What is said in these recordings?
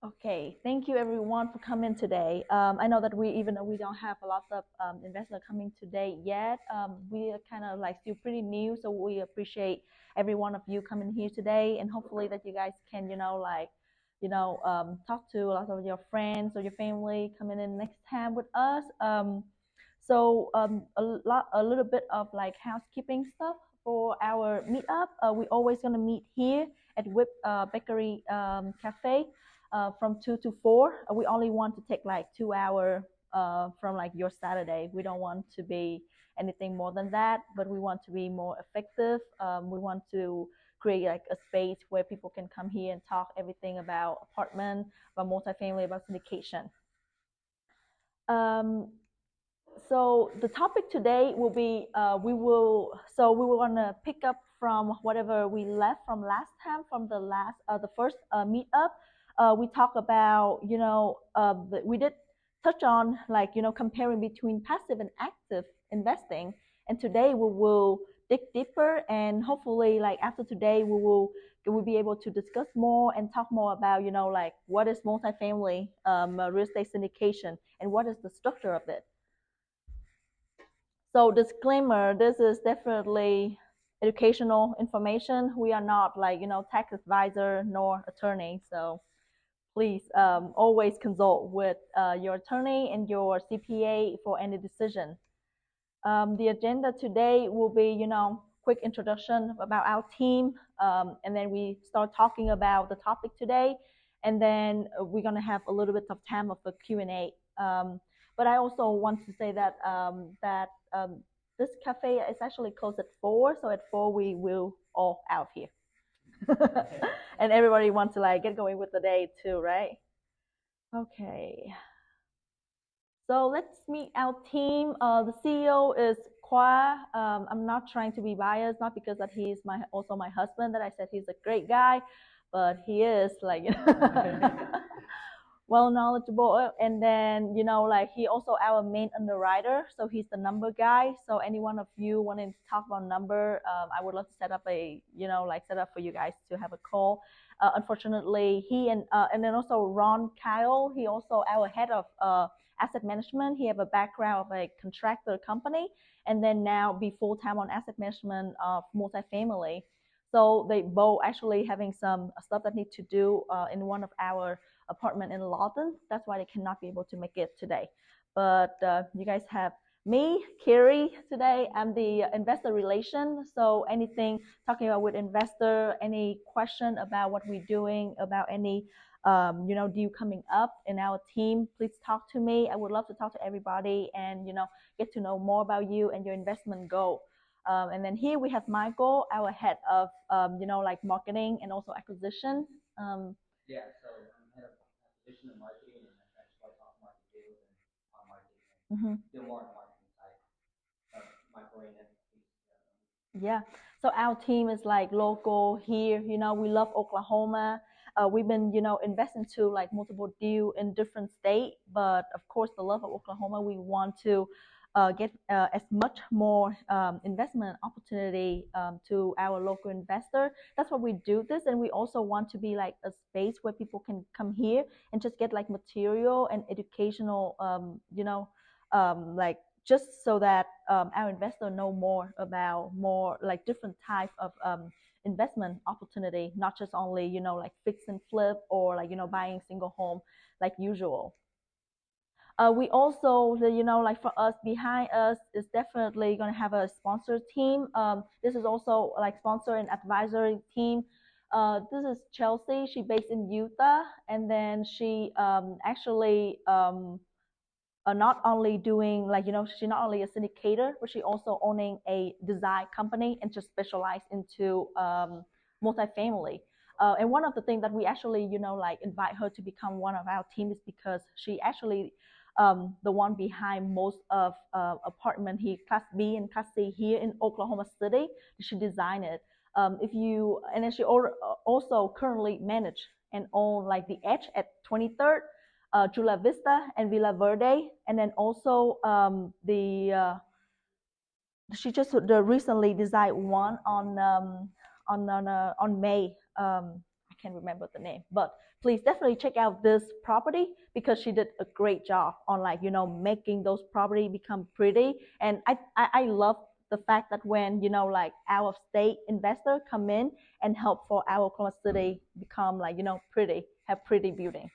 Okay, thank you everyone for coming today. I know that even though we don't have a lot of investors coming today yet, we are kind of like still pretty new, so we appreciate every one of you coming here today, and hopefully that you guys can, talk to a lot of your friends or your family coming in next time with us. A little bit of like housekeeping stuff for our meetup. We're always gonna meet here at Whip Bakery Cafe from 2 to 4. We only want to take like 2 hour from like your Saturday. We don't want to be anything more than that, but we want to be more effective. We want to create like a space where people can come here and talk everything about apartment, about multifamily, about syndication. Um, so the topic today will be we will want to pick up from whatever we left from last time from the first meetup. We talk about we did touch on like comparing between passive and active investing, and today we will dig deeper, and hopefully like after today we'll be able to discuss more and talk more about like what is multifamily real estate syndication and what is the structure of it. So disclaimer, this is definitely educational information. We are not like, tax advisor nor attorney. So please always consult with your attorney and your CPA for any decision. The agenda today will be, quick introduction about our team. And then we start talking about the topic today. And then we're going to have a little bit of time of the Q&A. But I also want to say that this cafe is actually closed at 4. So at 4, we will all out here. And everybody wants to like get going with the day too, right? Okay. So let's meet our team. The CEO is Kwa. I'm not trying to be biased, not because that he's also my husband that I said he's a great guy, but he is like well knowledgeable. And then like he also our main underwriter, so he's the number guy. So any one of you wanting to talk about number, I would love to set up a set up for you guys to have a call. Unfortunately, he and then also Ron Kyle, he also our head of asset management. He have a background of a contractor company, and then now be full time on asset management of multifamily. So they both actually having some stuff that need to do in one of our apartment in Lawton. That's why they cannot be able to make it today. But you guys have me, Carrie, today. I'm the investor relation. So anything talking about with investor, any question about what we're doing, about any deal coming up in our team, please talk to me. I would love to talk to everybody and get to know more about you and your investment goal. And then here we have Michael, our head of like marketing and also acquisition. Yeah, so I'm head of acquisition and marketing, and I try to start off market deals and on marketing, do more on the marketing side. Michael and yeah. So our team is like local here. We love Oklahoma. We've been, investing to like multiple deal in different states, but of course, the love of Oklahoma, we want to get as much more investment opportunity to our local investor. That's why we do this, and we also want to be like a space where people can come here and just get like material and educational, like just so that our investor know more about more like different type of investment opportunity, not just only like fix and flip or like buying single home like usual. We also, like for us, behind us is definitely going to have a sponsor team. This is also like sponsor and advisory team. This is Chelsea. She based in Utah, and then she actually not only doing like she's not only a syndicator, but she also owning a design company and just specialize into multifamily. And one of the things that we actually like invite her to become one of our team is because she actually the one behind most of apartment here, Class B and Class C here in Oklahoma City. She designed it. And then she also currently manage and own like the Edge at 23rd, Chula Vista and Villa Verde, and then also she just recently designed one on May. I can't remember the name, but please definitely check out this property because she did a great job on like making those property become pretty. And I love the fact that when like out of state investor come in and help for our Oklahoma City become like pretty, have pretty building.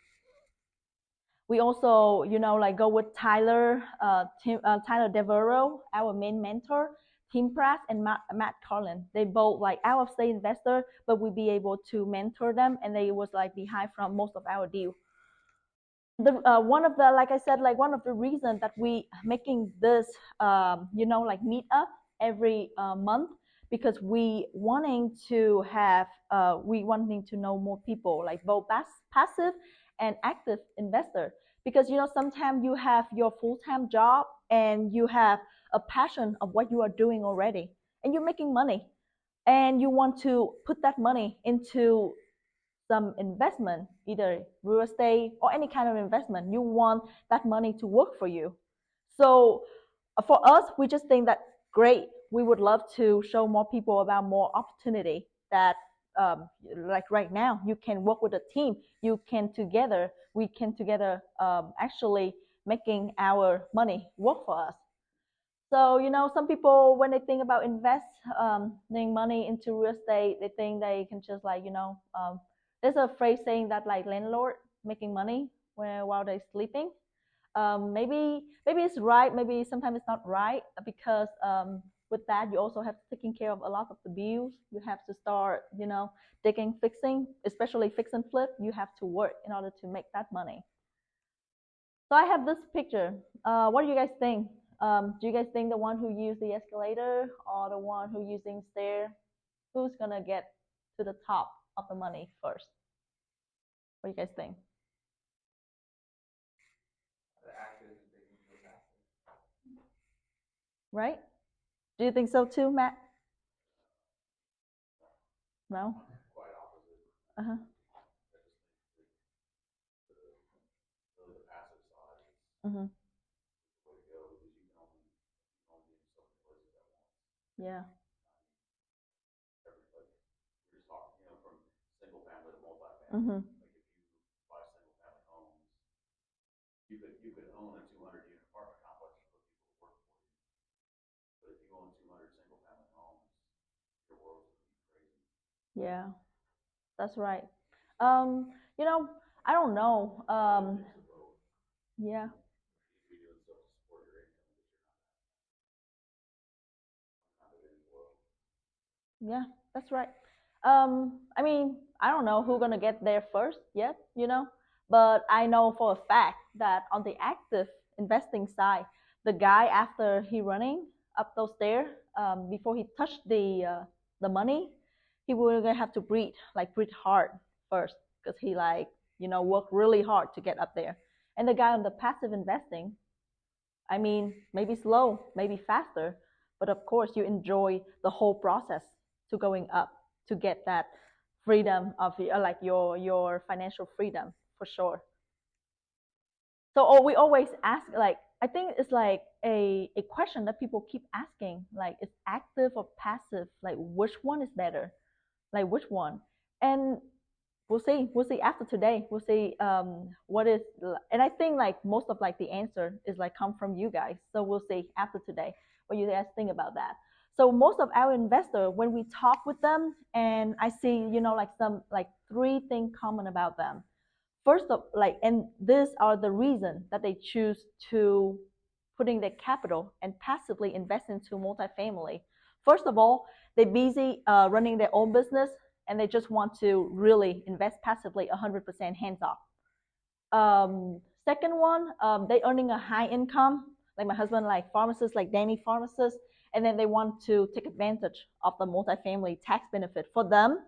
We also like go with Tyler Tyler Devereaux, our main mentor, Tim Pratt and Matt Carlin. They both like out of state investor, but we be able to mentor them, and they was like behind from most of our deal. The one of the, like I said, like one of the reasons that we making this like meet up every month, because we wanting to have we wanting to know more people, like both passive and active investor. Because sometimes you have your full-time job and you have a passion of what you are doing already, and you're making money, and you want to put that money into some investment, either real estate or any kind of investment. You want that money to work for you. So for us, we just think that great. We would love to show more people about more opportunity that like right now you can work with a team. We can together actually making our money work for us. So, some people, when they think about investing money into real estate, they think they can just like, there's a phrase saying that like landlord making money while they're sleeping. Maybe it's right, maybe sometimes it's not right, because with that you also have to taking care of a lot of the bills. You have to start, digging, fixing, especially fix and flip. You have to work in order to make that money. So I have this picture. What do you guys think? Do you guys think the one who used the escalator or the one who using stair, who's gonna get to the top of the money first? What do you guys think? Right? Do you think so too, Matt? No? Uh-huh. Mm-hmm. Yeah. Mm-hmm. Yeah, that's right. Um, you know, I don't know. Yeah, yeah, that's right. I mean, I don't know who's gonna get there first yet, but I know for a fact that on the active investing side, the guy after he running up those stairs, before he touched the money, he will gonna have to breathe hard first, because he like worked really hard to get up there. And the guy on the passive investing, I mean, maybe slow, maybe faster, but of course you enjoy the whole process to going up to get that freedom of like your financial freedom for sure. So we always ask, like, I think it's like a question that people keep asking, like, is active or passive, like which one is better, like which one? And we'll see after today. We'll see what is, and I think like most of like the answer is like come from you guys. So we'll see after today what you guys think about that. So most of our investors, when we talk with them, and I see like some like three things common about them. First of like, and these are the reason that they choose to putting their capital and passively invest into multifamily. First of all, they're busy running their own business, and they just want to really invest passively 100% hands off. Second one, they earning a high income, like my husband, like pharmacist, like Danny pharmacist, and then they want to take advantage of the multifamily tax benefit for them.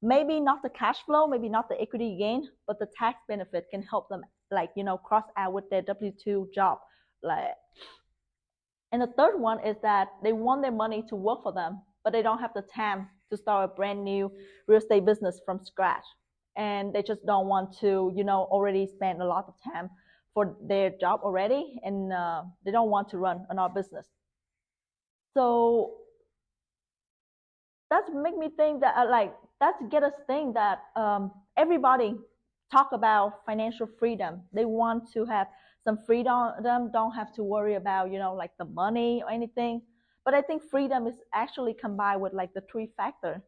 Maybe not the cash flow, maybe not the equity gain, but the tax benefit can help them like cross out with their W-2 job. Like, and the third one is that they want their money to work for them, but they don't have the time to start a brand new real estate business from scratch. And they just don't want to, already spend a lot of time for their job already, and they don't want to run another business. So that's make me think that like that's get us think that everybody talk about financial freedom. They want to have some freedom, don't have to worry about, like the money or anything. But I think freedom is actually combined with like the three factor.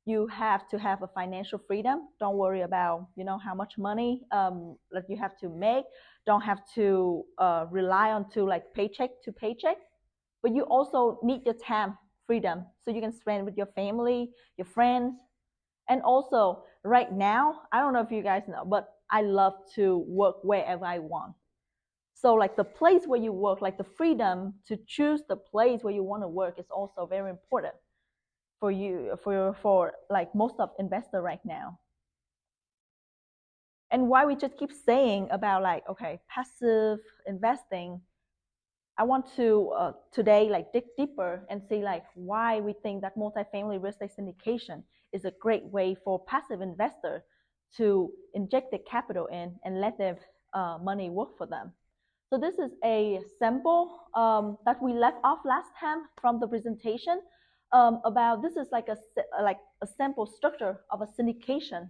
You have to have a financial freedom. Don't worry about, how much money that you have to make. Don't have to rely on to like paycheck to paycheck. But you also need your time freedom so you can spend with your family, your friends. And also right now, I don't know if you guys know, but I love to work wherever I want. So like the place where you work, like the freedom to choose the place where you want to work is also very important for you, for like most of investor right now. And why we just keep saying about like, okay, passive investing, I want to today like dig deeper and see like why we think that multifamily real estate syndication is a great way for passive investor to inject their capital in and let their money work for them. So this is a sample that we left off last time from the presentation about this is like a sample structure of a syndication.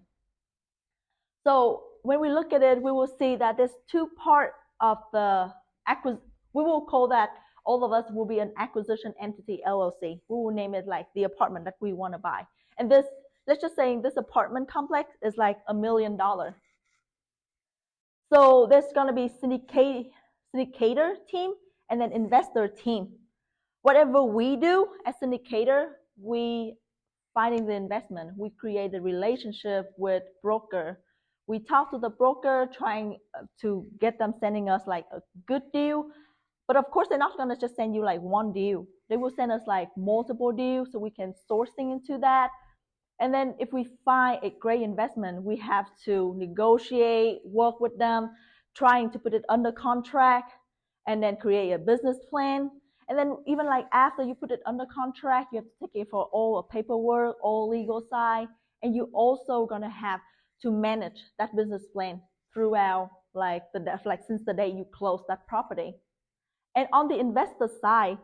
So when we look at it, we will see that there's two part of the acquisition. We will call that all of us will be an acquisition entity LLC. We will name it like the apartment that we want to buy. And this, let's just say this apartment complex is like $1 million. So there's going to be syndicator team and then investor team. Whatever we do as syndicator, we finding the investment. We create a relationship with broker. We talk to the broker, trying to get them sending us like a good deal. But of course, they're not going to just send you like one deal. They will send us like multiple deals so we can sourcing into that. And then if we find a great investment, we have to negotiate, work with them, trying to put it under contract, and then create a business plan. And then even like after you put it under contract, you have to take it for all the paperwork, all legal side, and you also gonna have to manage that business plan throughout like since the day you close that property. And on the investor side,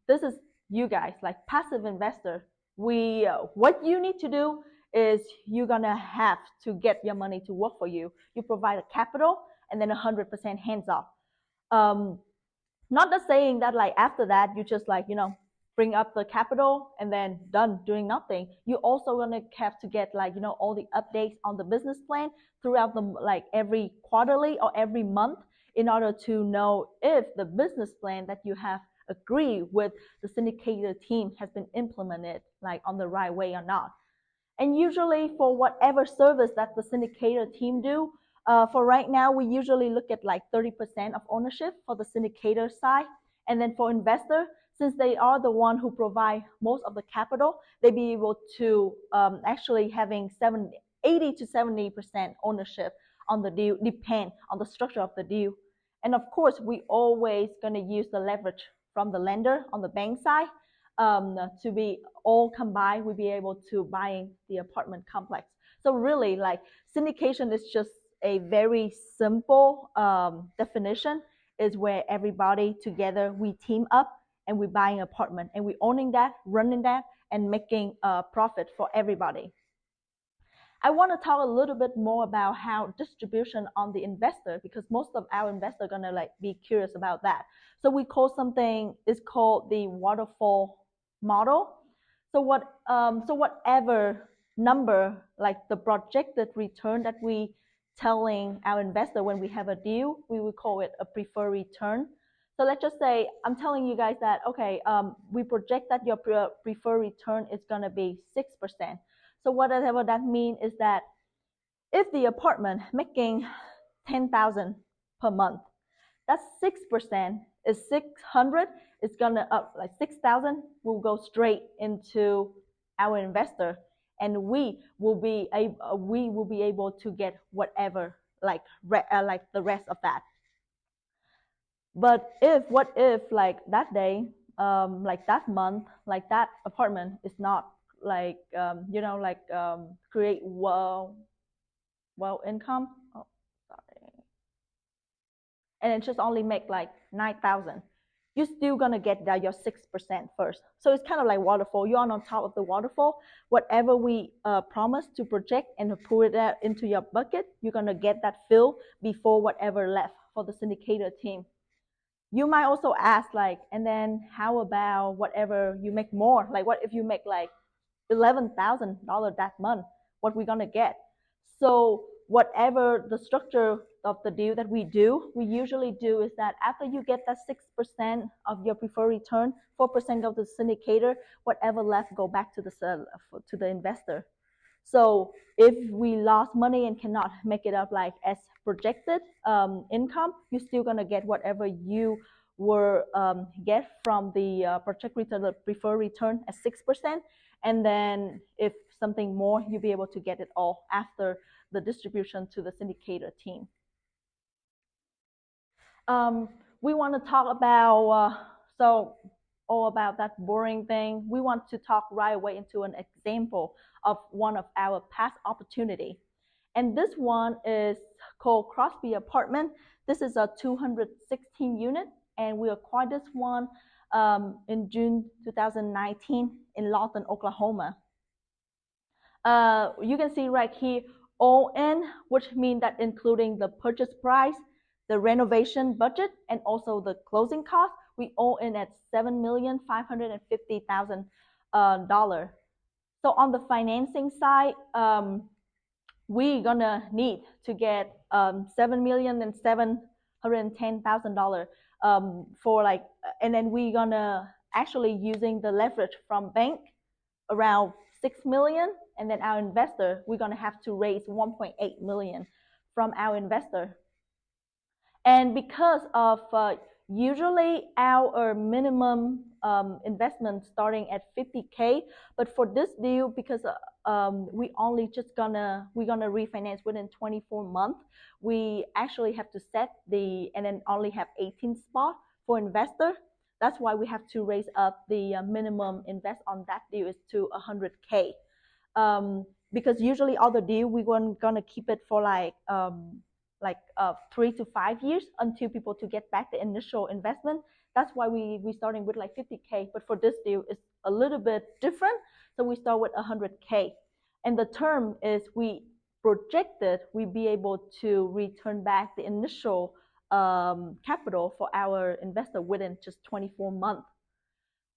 this is you guys like passive investor. What you need to do is you're gonna have to get your money to work for you. You provide a capital and then 100% hands off. Not just saying that like after that you just like bring up the capital and then done doing nothing. You also gonna have to get like all the updates on the business plan throughout the like every quarterly or every month in order to know if the business plan that you have agree with the syndicator team has been implemented like on the right way or not. And usually for whatever service that the syndicator team do, for right now, we usually look at like 30% of ownership for the syndicator side. And then for investor, since they are the one who provide most of the capital, they be able to actually having 80 to 70% ownership on the deal, depend on the structure of the deal. And of course, we always going to use the leverage from the lender on the bank side to be all combined, we'll be able to buying the apartment complex. So really like syndication is just a very simple definition is where everybody together, we team up and we buying apartment and we owning that, running that and making a profit for everybody. I want to talk a little bit more about how distribution on the investor because most of our investors are gonna like be curious about that. So we call something is called the waterfall model. So whatever number like the projected return that we telling our investor when we have a deal, we will call it a preferred return. So let's just say I'm telling you guys that okay, we project that your preferred return is gonna be 6%. So whatever that means is that if the apartment making 10,000 per month, that's 6% is 600. It's gonna up like 6,000 will go straight into our investor, and we will be able to get whatever like the rest of that. But what if like that day, like that month, like that apartment is not like create well income. Oh, sorry. And it just only make like 9,000. you're still gonna get that your 6% first. So it's kind of like waterfall. You're on top of the waterfall. Whatever we promise to project and put it into your bucket, you're gonna get that fill before whatever left for the syndicator team. You might also ask like, and then how about whatever you make more? Like what if you make like $11,000 that month? What we gonna get? So whatever the structure of the deal that we do, we usually do is that after you get that 6% of your preferred return, 4% go to the syndicator, whatever left go back to the investor. So if we lost money and cannot make it up like as projected income, you're still gonna get whatever you were get from the project return, the preferred return at 6%, and then if something more, you'll be able to get it all after the distribution to the syndicator team. We want to talk about all about that boring thing. We want to talk right away into an example of one of our past opportunity. And this one is called Crosby Apartment. This is a 216 unit, and we acquired this one in June 2019 in Lawton, Oklahoma. You can see right here, all in, which means that including the purchase price, the renovation budget, and also the closing cost, we all in at $7,550,000. So on the financing side, we're gonna need to get $7,710,000 for like, and then we're gonna actually using the leverage from bank around 6 million, and then our investor, we're gonna have to raise 1.8 million from our investor. And because of usually our minimum investment starting at 50K, but for this deal, because we're gonna refinance within 24 months, we actually have to set and then only have 18 spots for investor. That's why we have to raise up the minimum invest on that deal is to 100K. Because usually all the deal we weren't gonna keep it for like 3 to 5 years until people to get back the initial investment. That's why we starting with like 50K, but for this deal it's a little bit different. So we start with 100K, and the term is we projected we be able to return back the initial capital for our investor within just 24 months.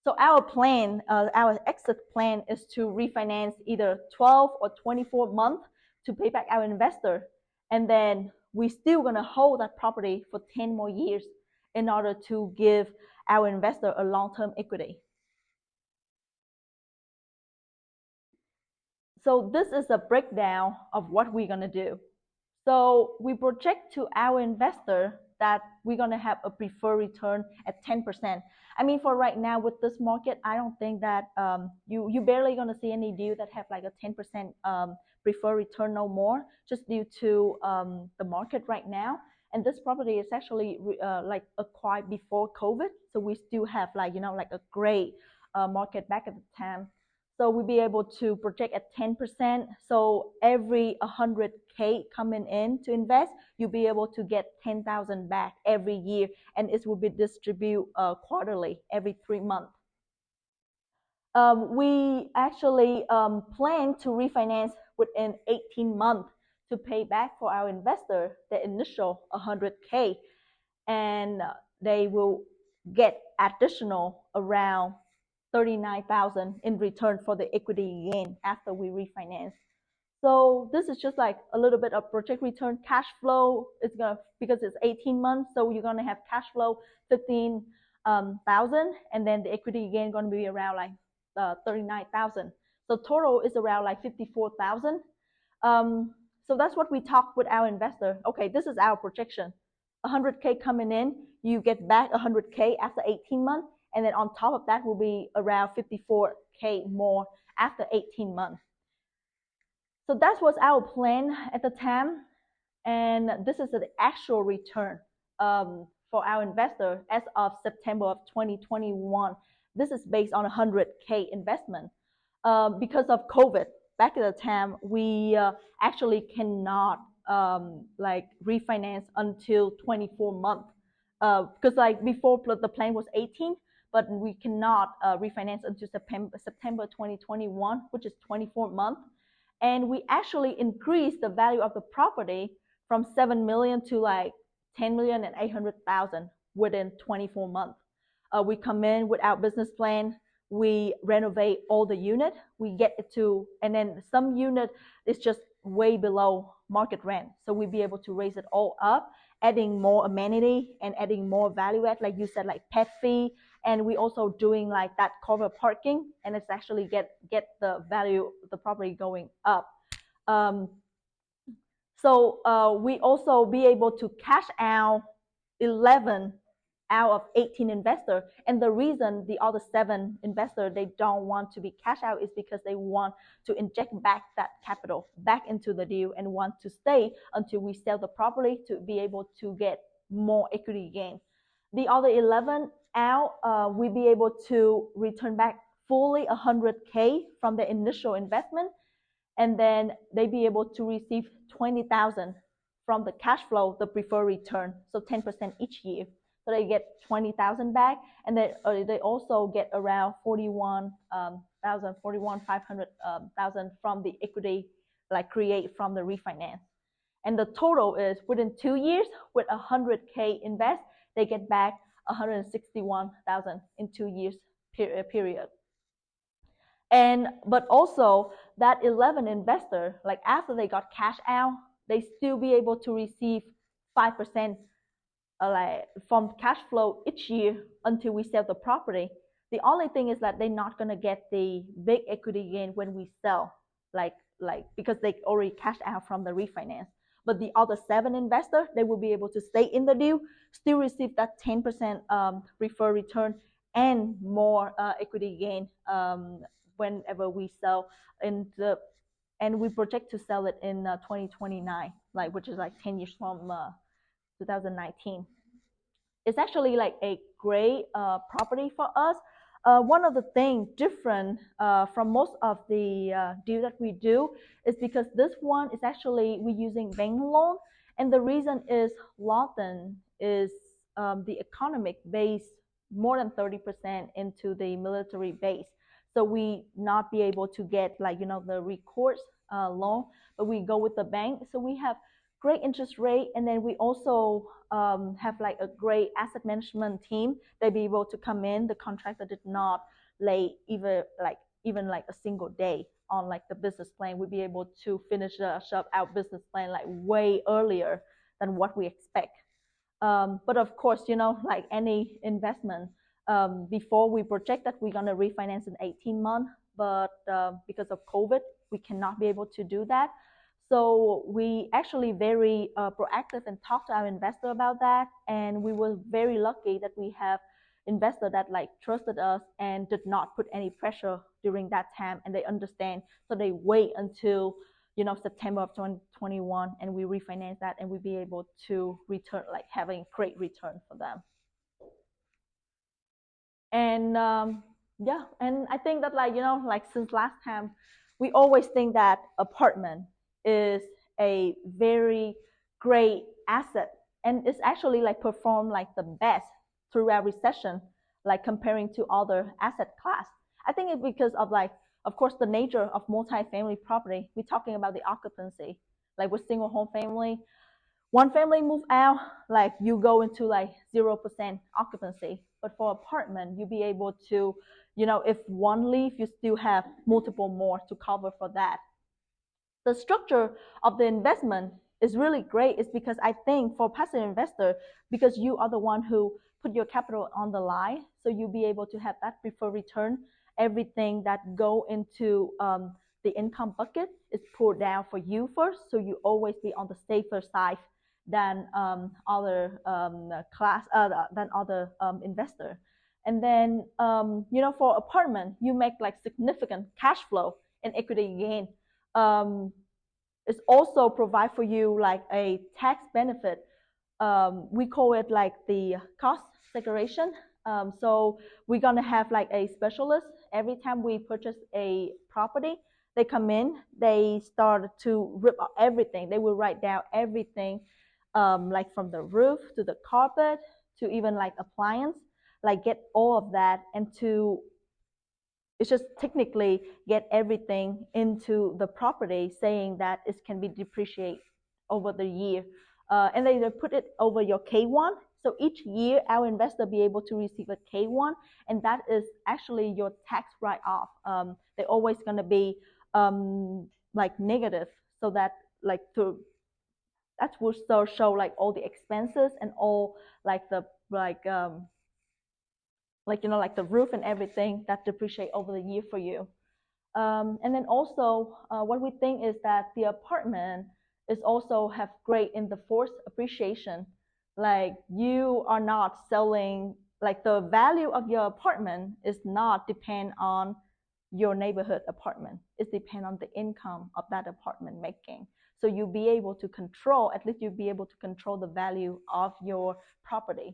So our plan, our exit plan is to refinance either 12 or 24 months to pay back our investor, and then we're still gonna hold that property for 10 more years in order to give our investor a long-term equity. So this is a breakdown of what we're gonna do. So we project to our investor that we're gonna have a preferred return at 10%. I mean, for right now with this market, I don't think that you barely gonna see any deal that have like a 10% preferred return no more, just due to the market right now. And this property is actually like acquired before COVID, so we still have like like a great market back at the time. So we'll be able to project at 10%. So every 100K coming in to invest, you'll be able to get 10,000 back every year, and it will be distributed quarterly, every 3 months. We actually plan to refinance within 18 months to pay back for our investor the initial 100K, and they will get additional around 39,000 in return for the equity gain after we refinance. So this is just like a little bit of project return cash flow. It's gonna, because it's 18 months, so you're gonna have cash flow 15,000, and then the equity gain gonna be around like 39,000. So total is around like 54,000. So that's what we talk with our investor. Okay, this is our projection. 100K coming in, you get back 100K after 18 months, and then on top of that will be around 54K more after 18 months. So that was our plan at the time, and this is the actual return for our investor as of September of 2021. This is based on 100K investment. Because of COVID, back at the time, we actually cannot like refinance until 24 months because like before the plan was 18, but we cannot refinance until September 2021, which is 24 months. And we actually increased the value of the property from 7 million to like 10,800,000 within 24 months. We come in with our business plan, we renovate all the unit, we get it to, and then some unit is just way below market rent, so we be able to raise it all up, adding more amenity and adding more value add, like you said, like pet fee. And we also doing like that cover parking, and it's actually get the value of the property going up. So we also be able to cash out 11 out of 18 investors. And the reason the other 7 investors, they don't want to be cash out is because they want to inject back that capital back into the deal and want to stay until we sell the property to be able to get more equity gain. The other 11 out, we be able to return back fully 100K from the initial investment, and then they be able to receive 20,000 from the cash flow, the preferred return, so 10% each year. So they get 20,000 back, and they also get around 500,000 from the equity, like create from the refinance. And the total is within 2 years with 100K invest, they get back 161,000 in 2 years period. And but also that 11 investor, like after they got cash out, they still be able to receive 5% like from cash flow each year until we sell the property. The only thing is that they're not gonna get the big equity gain when we sell, like because they already cashed out from the refinance. But the other 7 investors, they will be able to stay in the deal, still receive that 10% preferred return and more equity gain whenever we sell and we project to sell it in 2029, like which is like 10 years from 2019. It's actually like a great property for us. One of the things different from most of the deal that we do is because this one is actually we're using bank loan, and the reason is Lawton is the economic base more than 30% into the military base, so we not be able to get like the recourse loan, but we go with the bank, so we have great interest rate, and then we also have like a great asset management team. They be able to come in. The contractor did not lay even like a single day on like the business plan. We'd be able to finish our business plan like way earlier than what we expect. But of course, like any investment, before we project that we're gonna refinance in 18 months, but because of COVID, we cannot be able to do that. So we actually very proactive and talk to our investor about that, and we were very lucky that we have investor that like trusted us and did not put any pressure during that time, and they understand. So they wait until September of 2021, and we refinance that, and we be able to return like having great return for them. And yeah, and I think that like since last time, we always think that apartment is a very great asset, and it's actually like performed like the best throughout recession, like comparing to other asset class. I think it's because of like, of course, the nature of multifamily property. We're talking about the occupancy, like with single home family, one family move out, like you go into like 0% occupancy. But for apartment, you be able to, if one leave, you still have multiple more to cover for that. The structure of the investment is really great. It's because I think for passive investor, because you are the one who put your capital on the line, so you'll be able to have that preferred return. Everything that go into the income bucket is pulled down for you first, so you always be on the safer side than other investor. And then for apartment, you make like significant cash flow and equity gain. It's also provide for you like a tax benefit. We call it like the cost segregation. So we're gonna have like a specialist every time we purchase a property. They come in, they start to rip up everything. They will write down everything, like from the roof to the carpet to even like appliance, like get all of that, and to it's just technically get everything into the property, saying that it can be depreciated over the year. And they put it over your K1. So each year, our investor be able to receive a K1, and that is actually your tax write-off. They're always going to be like negative, so that like that will still show like all the expenses and all like the like like the roof and everything that depreciate over the year for you. And then also what we think is that the apartment is also have great in the forced appreciation. Like you are not selling, like the value of your apartment is not depend on your neighborhood apartment. It depends on the income of that apartment making. So you'll be able to control, at least you'll be able to control the value of your property.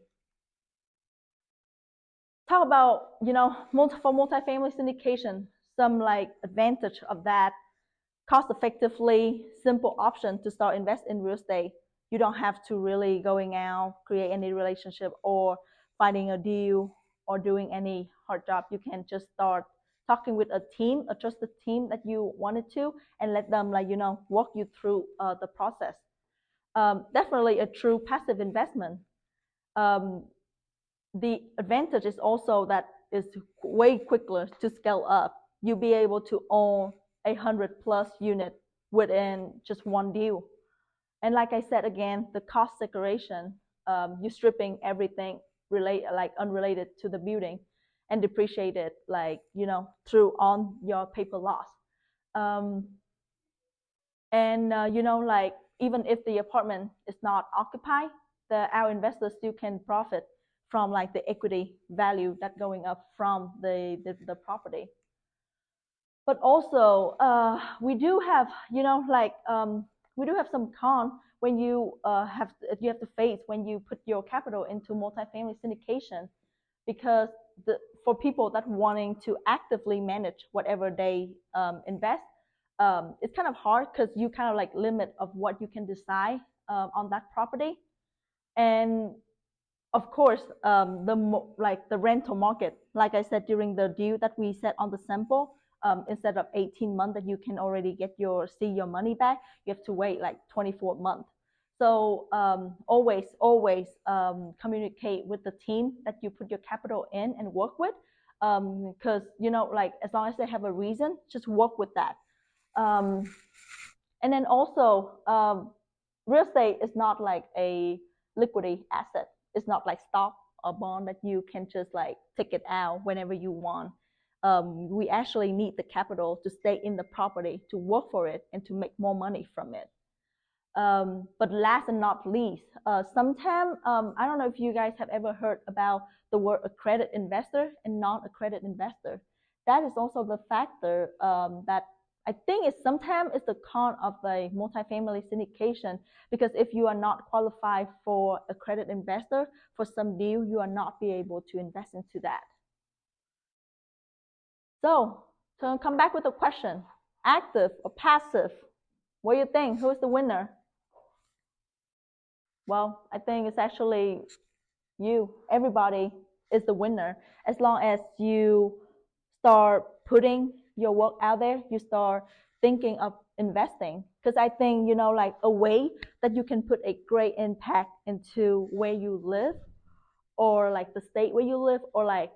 Talk about, for multifamily syndication, some like advantage of that. Cost effectively, simple option to start invest in real estate. You don't have to really going out, create any relationship or finding a deal or doing any hard job. You can just start talking with a team, a trusted team that you wanted to, and let them like, walk you through the process. Definitely a true passive investment. The advantage is also that it's way quicker to scale up. You'll be able to own 100+ unit within just one deal. And like I said again, the cost segregation, you're stripping everything unrelated to the building and depreciate it through on your paper loss. Like even if the apartment is not occupied, our investors still can profit from like the equity value that going up from the property. But also we do have we do have some con when you have to face when you put your capital into multifamily syndication, because for people that wanting to actively manage whatever they invest, it's kind of hard because you kind of like limit of what you can decide on that property. And of course, the rental market, like I said during the deal that we set on the sample, instead of 18 months that you can already see your money back, you have to wait like 24 months. So always communicate with the team that you put your capital in and work with, because like as long as they have a reason, just work with that. And then also real estate is not like a liquidity asset. It's not like stock or bond that you can just like take it out whenever you want. We actually need the capital to stay in the property, to work for it, and to make more money from it. But last and not least, sometimes I don't know if you guys have ever heard about the word accredited investor and non-accredited investor. That is also the factor that I think is sometimes it's the con of the multifamily syndication, because if you are not qualified for accredited investor for some deal, you are not be able to invest into that. So to come back with the question, active or passive, what do you think? Who is the winner? Well, I think it's actually you. Everybody is the winner as long as you start putting your work out there, you start thinking of investing. Because I think, like a way that you can put a great impact into where you live, or like the state where you live, or like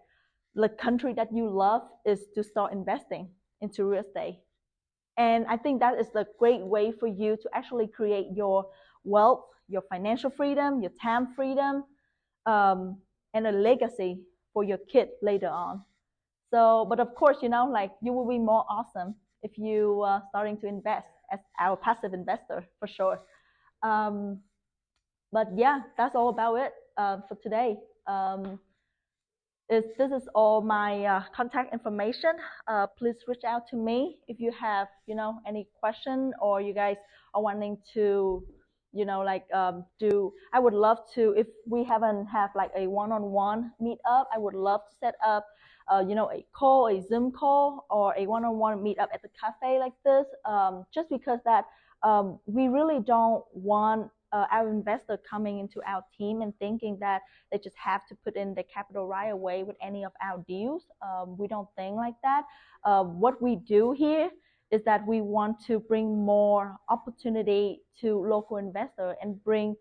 the country that you love, is to start investing into real estate. And I think that is a great way for you to actually create your wealth, your financial freedom, your time freedom, and a legacy for your kid later on. So, but of course, like you will be more awesome if you are starting to invest as our passive investor for sure. But yeah, that's all about it for today. This is all my contact information. Please reach out to me if you have, any question, or you guys are wanting to, I would love to, if we haven't have like a one-on-one meetup, I would love to set up, a call, a Zoom call, or a one-on-one meetup at the cafe like this, just because that we really don't want our investor coming into our team and thinking that they just have to put in the capital right away with any of our deals. We don't think like that. What we do here is that we want to bring more opportunity to local investor and bring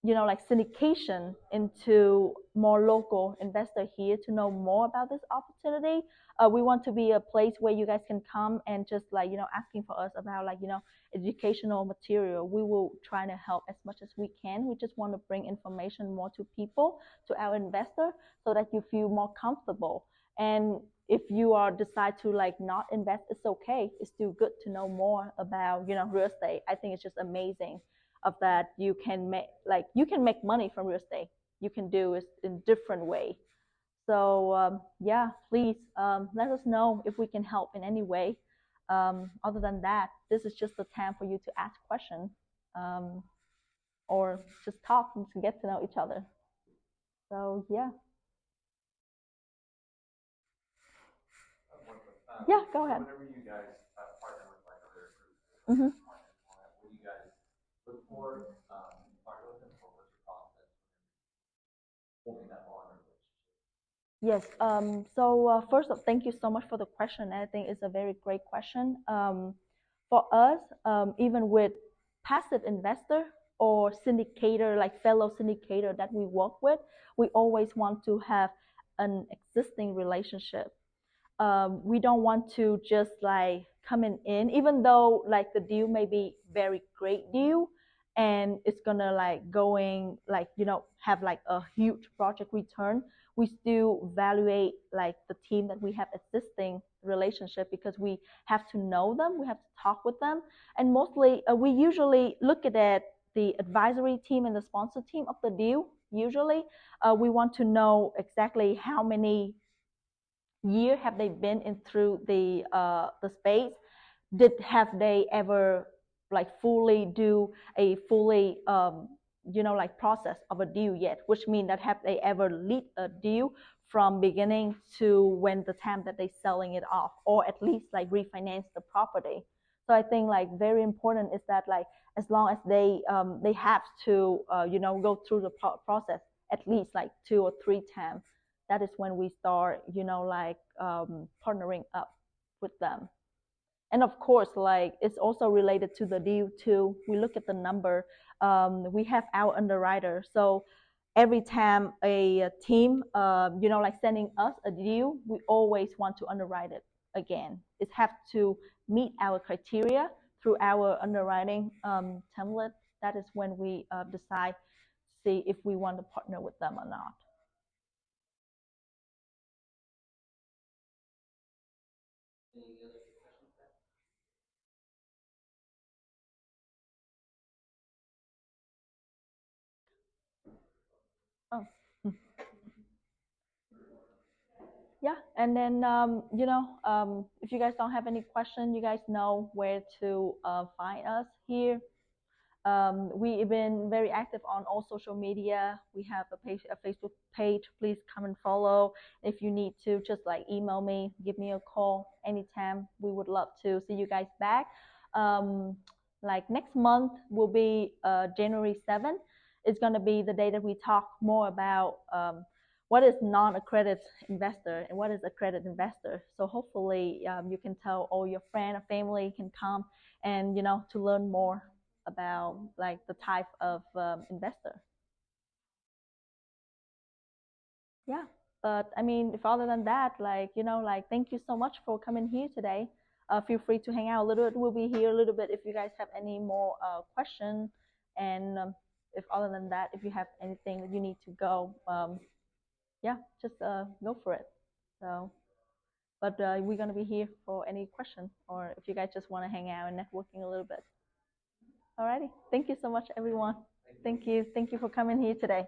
like syndication into more local investor here to know more about this opportunity. We want to be a place where you guys can come and just like asking for us about like educational material. We will try to help as much as we can. We just want to bring information more to people, to our investor, so that you feel more comfortable. And if you are decide to like not invest, it's okay. It's still good to know more about real estate. I think it's just amazing of that you can make money from real estate. You can do it in different way. So yeah, please let us know if we can help in any way. Other than that, this is just the time for you to ask questions, um, or just talk and to get to know each other. So yeah. Yeah, go ahead. Whenever you guys partner with like other groups, mm-hmm. What do you guys look for? Partner with them, or what's your process holding that bond relationship? Yes. So first off, thank you so much for the question. I think it's a very great question. For us, even with passive investor or syndicator, like fellow syndicator that we work with, we always want to have an existing relationship. We don't want to just like coming in, even though like the deal may be very great deal and it's gonna like going like have like a huge project return. We still evaluate like the team that we have existing relationship, because we have to know them, we have to talk with them. And mostly we usually look at it, the advisory team and the sponsor team of the deal. Usually we want to know exactly how many year have they been in through the space. Did have they ever like fully do a fully like process of a deal yet, which means that have they ever lead a deal from beginning to when the time that they selling it off, or at least like refinance the property. So I think like very important is that like as long as they have to go through the process at least like 2 or 3 times, that is when we start like partnering up with them. And of course, like it's also related to the deal too. We look at the number. We have our underwriter, so every time a team like sending us a deal, we always want to underwrite it again. It have to meet our criteria through our underwriting template. That is when we decide, see if we want to partner with them or not. Oh. Yeah, and then if you guys don't have any question, you guys know where to find us here. We've been very active on all social media. We have a Facebook page. Please come and follow. If you need to, just like email me, give me a call anytime. We would love to see you guys back. Um, like next month will be January 7th. It's going to be the day that we talk more about what is non-accredited investor and what is accredited investor. So hopefully you can tell all your friend or family can come and to learn more about like the type of investor. Yeah, but I mean, if other than that, like like thank you so much for coming here today. Feel free to hang out a little bit. We'll be here a little bit if you guys have any more questions. And if other than that, if you have anything that you need to go, yeah, just go for it. So, but we're gonna be here for any question, or if you guys just want to hang out and networking a little bit. Alrighty, thank you so much, everyone. Thank you for coming here today.